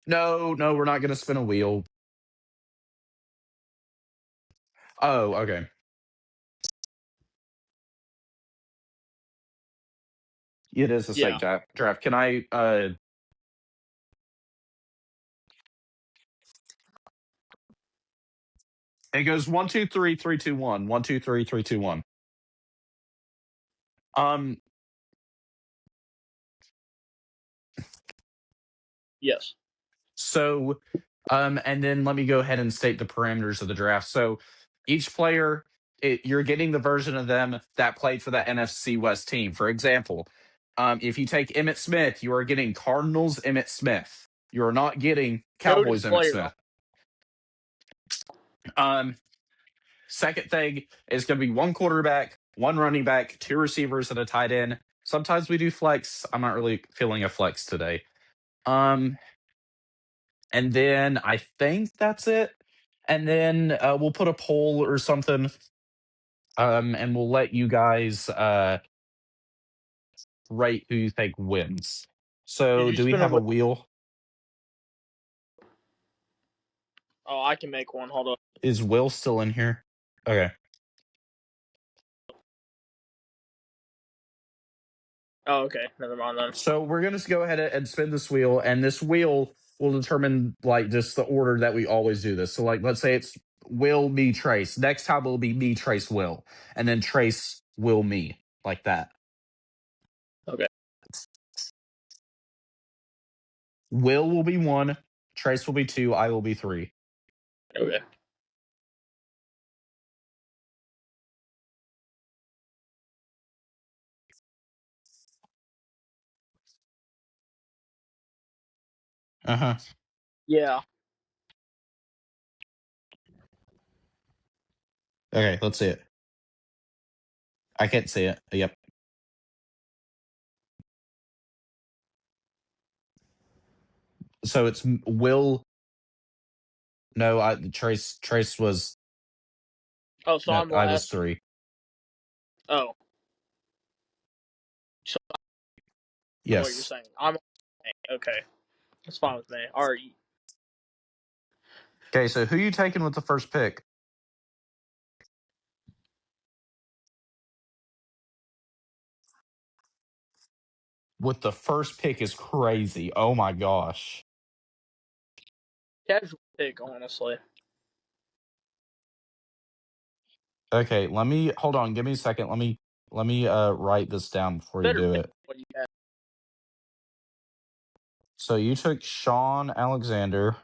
No, we're not gonna spin a wheel. Oh, okay. It is a yeah. state draft. Can I? It goes 1, 2, 3, 3, 2, 1. 1, 2, 3, 3, 2, 1. Um, Yes. So, and then let me go ahead and state the parameters of the draft. So, each player, you're getting the version of them that played for the NFC West team. For example, if you take Emmitt Smith, you are getting Cardinals Emmitt Smith. You are not getting Noted Cowboys Emmitt player. Smith. Um, Second thing is going to be one quarterback, one running back, two receivers, and a tight end. Sometimes we do flex. I'm not really feeling a flex today. Um, And then I think that's it. And then we'll put a poll or something, and we'll let you guys rate who you think wins. Did So, you do we spin a have a wheel? wheel? Oh, I can make one. Hold on. Is Will still in here? Okay. Oh, okay. Never mind then. So, we're going to go ahead and spin this wheel, and this wheel will determine, like, just the order that we always do this. So, like, let's say it's Will, me, Trace. Next time it'll be me, Trace, Will. And then Trace, Will, me. Like that. Okay. Will be 1, Trace will be 2, I will be 3. Okay. Uh-huh. Yeah. Okay, let's see it. I can't see it. Yep. So it's Will. No, Trace was Oh, so no. I'm I was last. 3. Oh, so what you're Yes. saying? I'm okay. That's fine with me. All right. Okay, so who you taking with the first pick? With the first pick is crazy. Oh my gosh. Casual pick, honestly. Okay, let me hold on. Give me a second. Let me Let me write this down before you Better do pick it. what you have. So you took Sean Alexander.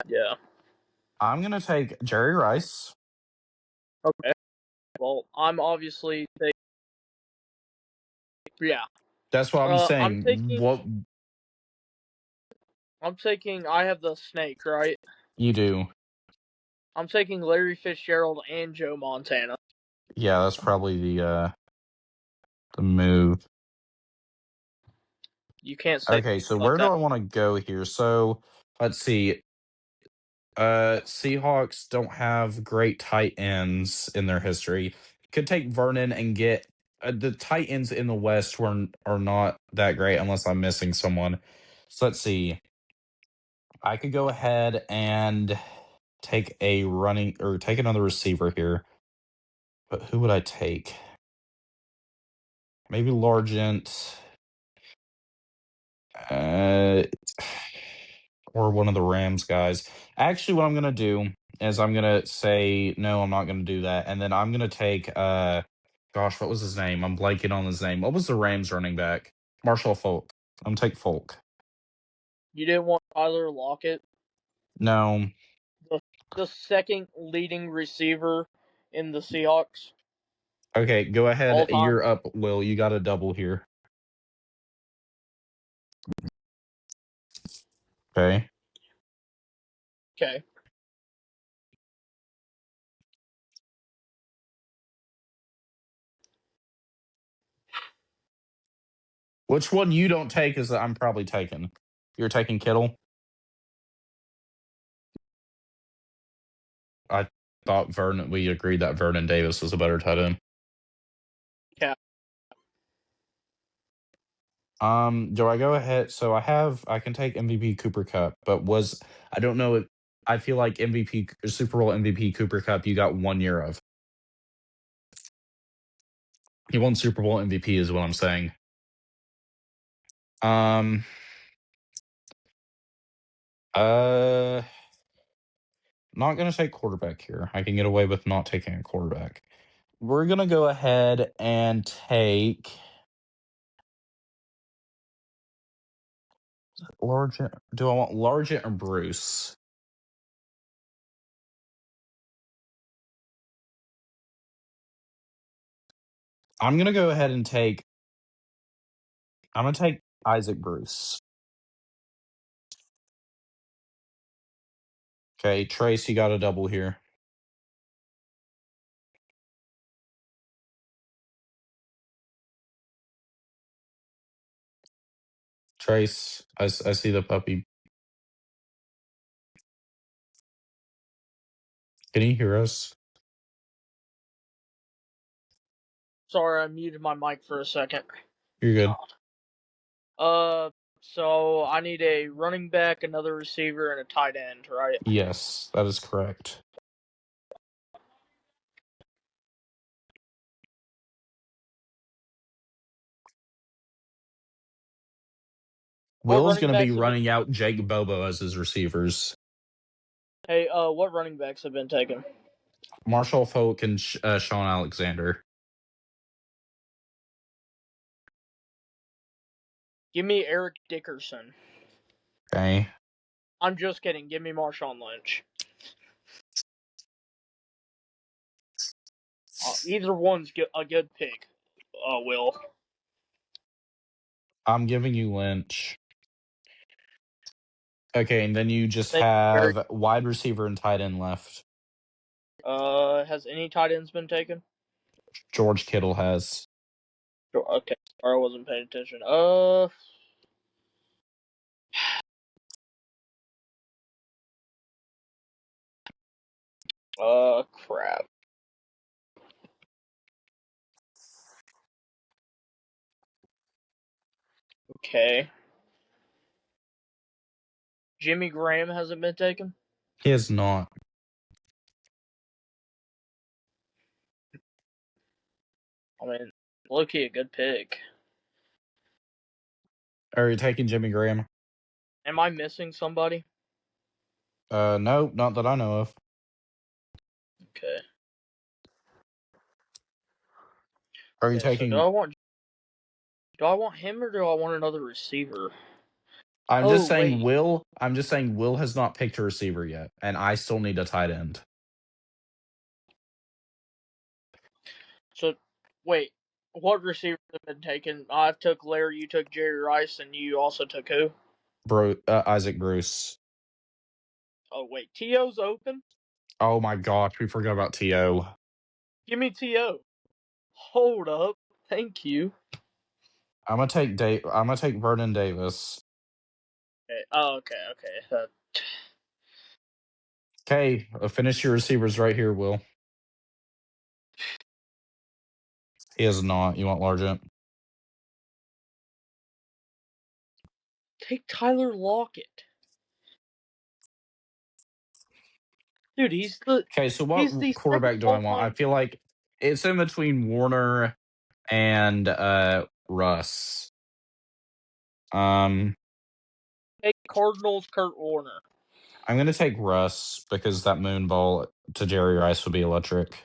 Yeah. I'm gonna take Jerry Rice. Okay. Well, I'm obviously yeah. That's what I'm I'm saying. taking. What I'm taking. I have the snake, right? you do? I'm taking Larry Fitzgerald and Joe Montana. Yeah, that's probably the move. You can't say Okay, so like where do that. I want to go here? So let's see. Seahawks don't have great tight ends in their history. Could take Vernon and get the tight ends in the West are not that great unless I'm missing someone. So let's see. I could go ahead and take a running or take another receiver here. But who would I take? Maybe Largent. Uh, or one of the Rams guys. Actually, what I'm gonna do is I'm gonna say no, I'm not gonna do that, and then I'm gonna take gosh, what was his name? I'm blanking on his name. What was the Rams running back? Marshall Falk. I'm gonna take Falk. You didn't want Tyler Lockett, No. the the second leading receiver in the Seahawks Okay, go all ahead. time. You're up, Will. You got a double here. Okay. Okay. Which one you don't take is that I'm probably taking. You're taking Kittle. I thought Vernon. We agreed that Vernon Davis was a better tight end. Yeah. Do I go ahead? So I can take MVP Cooper Cup, but I don't know. I feel like MVP Super Bowl MVP Cooper Cup, you got 1 year of. He won Super Bowl MVP, is what I'm saying. Um, uh, not gonna take quarterback here. I can get away with not taking a quarterback. We're gonna go ahead and take Largent. Do I want Largent or Bruce? I'm gonna go ahead and take. I'm gonna take Isaac Bruce. Okay, Trace, you got a double here. Trace, I see the puppy. Can you hear us? Sorry, I muted my mic for a second. You're good. So I need a running back, another receiver, and a tight end, right? Yes, that is correct. What Will's running going to be backs have been? running out Jake Bobo as his receivers. Hey, what running backs have been taken? Marshall Falk and Sean Alexander. Give me Eric Dickerson. Okay. I'm just kidding. Give me Marshawn Lynch. Either one's a good pick. Will. I'm giving you Lynch. Okay, and then you just Thank you, Eric. have wide receiver and tight end left. Has any tight ends been taken? George Kittle has. Okay, sorry, I wasn't paying attention. Crap. Okay. Jimmy Graham hasn't been taken? He has not. I mean, low-key a good pick. Are you taking Jimmy Graham? Am I missing somebody? No, not that I know of. Okay. Are you Okay, so taking? do I want him or do I want another receiver? I'm Oh just saying wait. Will. I'm just saying Will has not picked a receiver yet, and I still need a tight end. So wait, what receivers have been taken? I took Larry, you took Jerry Rice, and you also took who? Isaac Bruce. Oh wait, T.O.'s open? Oh my gosh, we forgot about To. Give me T.O. Hold up. Thank you. I'm gonna take Dave. I'm gonna take Vernon Davis. Okay. Oh, okay. Okay, finish your receivers right here, Will. He is not. You want Largent? Take Tyler Lockett. Dude, Okay, so what he's the second quarterback do I all want? I time. feel like it's in between Warner and Russ. Um, Take Cardinals Kurt Warner. I'm gonna take Russ because that moon ball to Jerry Rice would be electric.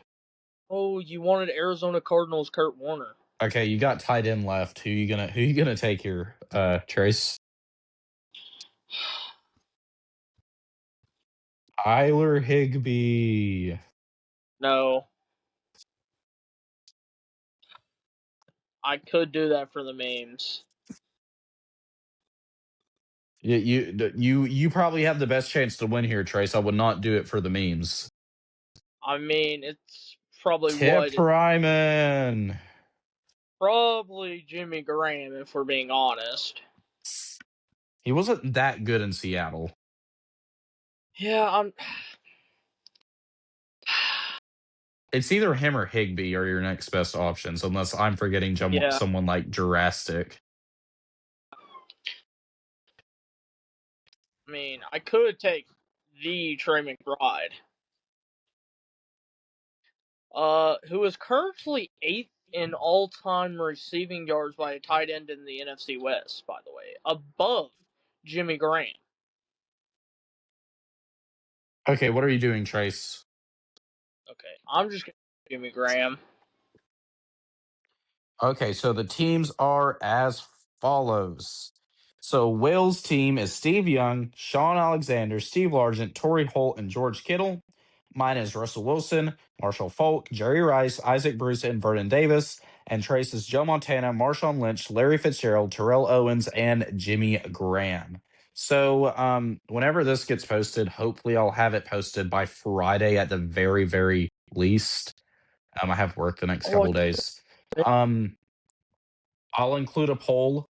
Oh, you wanted Arizona Cardinals Kurt Warner. Okay, you got tight end left. Who you gonna take here, Trace? Tyler Higbee. No. I could do that for the memes. You probably have the best chance to win here, Trace. I would not do it for the memes. I mean, it's probably Tip what? It's Ryman. probably Jimmy Graham, if we're being honest. He wasn't that good in Seattle. Yeah, It's either him or Higbee are your next best options, unless I'm forgetting yeah. someone like Jurassic. I mean, I could take the Trey McBride. Who is currently 8th in all-time receiving yards by a tight end in the NFC West, by the way, above Jimmy Graham. Okay, what are you doing, Trace? Okay, I'm just gonna Jimmy Graham. Okay, so the teams are as follows. So Will's team is Steve Young, Sean Alexander, Steve Largent, Torrey Holt, and George Kittle. Mine is Russell Wilson, Marshall Falk, Jerry Rice, Isaac Bruce, and Vernon Davis. And Trace is Joe Montana, Marshawn Lynch, Larry Fitzgerald, Terrell Owens, and Jimmy Graham. So whenever this gets posted, hopefully I'll have it posted by Friday at the very, very least. I have work the next Oh, couple of days. Um, I'll include a poll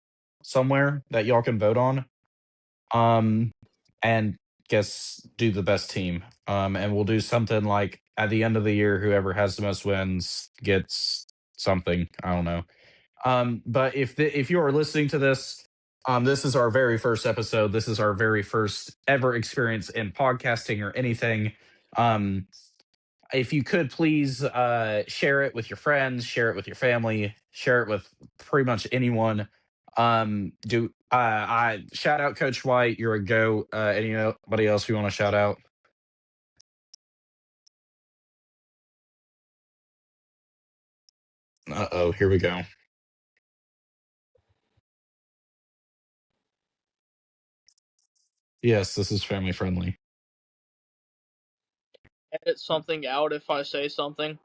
somewhere that y'all can vote on. And guess do the best team. And we'll do something like at the end of the year, whoever has the most wins gets something. I don't know. But if you are listening to this, this is our very first episode. This is our very first ever experience in podcasting or anything. Um, if you could please share it with your friends, share it with your family, share it with pretty much anyone. Do I shout out Coach White? You're a go. Anybody else you want to shout out? Uh-oh, here we go. Yes, this is family friendly. edit something out if I say something.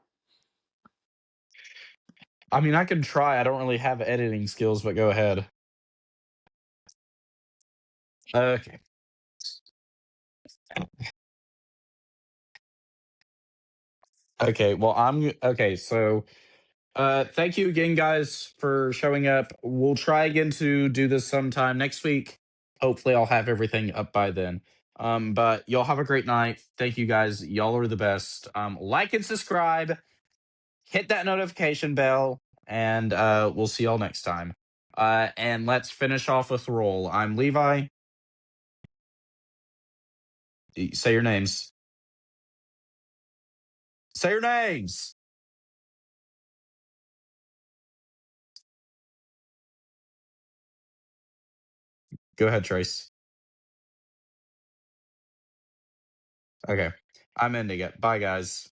I mean, I can try. I don't really have editing skills, but go ahead. Okay. Okay. Well, I'm okay. So, thank you again, guys, for showing up. We'll try again to do this sometime next week. Hopefully, I'll have everything up by then. But y'all have a great night. Thank you, guys. Y'all are the best. Like and subscribe. Hit that notification bell, and we'll see y'all next time. And let's finish off with roll. I'm Levi. Say your names. Say your names. Go ahead, Trace. Okay. I'm ending it. Bye, guys.